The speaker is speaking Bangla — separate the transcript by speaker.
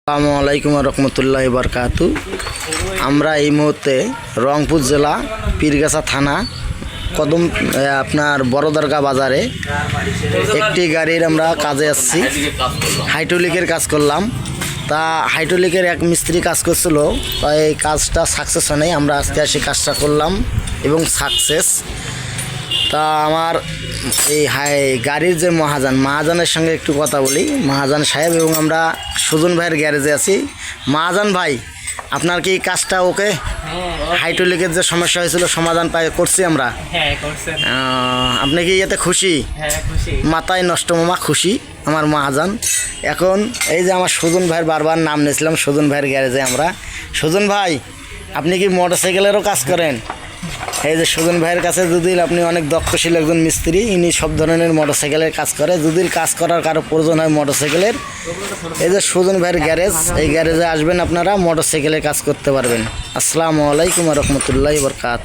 Speaker 1: আসসালামু আলাইকুম রহমতুল্লাহি বারকাতু। আমরা এই মুহূর্তে রংপুর জেলা পীরগাছা থানা কদম আপনার বড়দরগা বাজারে একটি গাড়ির আমরা কাজে আসছি। হাইড্রোলিকের কাজ করলাম। তা হাইড্রোলিকের এক মিস্ত্রি কাজ করছিল, তাই এই কাজটা সাকসেস হয় নাই। আমরা আজকে এসে কাজটা করলাম এবং সাকসেস। তা আমার এই গাড়ির যে মহাজানের সঙ্গে একটু কথা বলি। মহাজান সাহেব এবং আমরা সুজন ভাইয়ের গ্যারেজে আছি। মহাজান ভাই, আপনার কি কাজটা ওকে? হাইড্রোলিকের যে সমস্যা হয়েছিল সমাধান করছি আমরা। আপনি কি এতে খুশি? মাথায় নষ্ট মামা খুশি আমার মহাজান। এখন এই যে আমার সুজন ভাইয়ের বারবার নাম নিয়েছিলাম, সুজন ভাইয়ের গ্যারেজে আমরা। সুজন ভাই, আপনি কি মোটরসাইকেলেরও কাজ করেন? এই যে সুজন ভাইয়ের কাছে যদি আপনি অনেক দক্ষশীল একজন মিস্ত্রি, ইনি সব ধরনের মোটরসাইকেলের কাজ করে। যদি কাজ করার কারো প্রয়োজন হয় মোটরসাইকেলের, এই যে সুজন ভাইয়ের গ্যারেজ, এই গ্যারেজে আসবেন, আপনারা মোটরসাইকেলের কাজ করতে পারবেন। আসসালামু আলাইকুম রহমতুল্লাহি বারকাতুহু।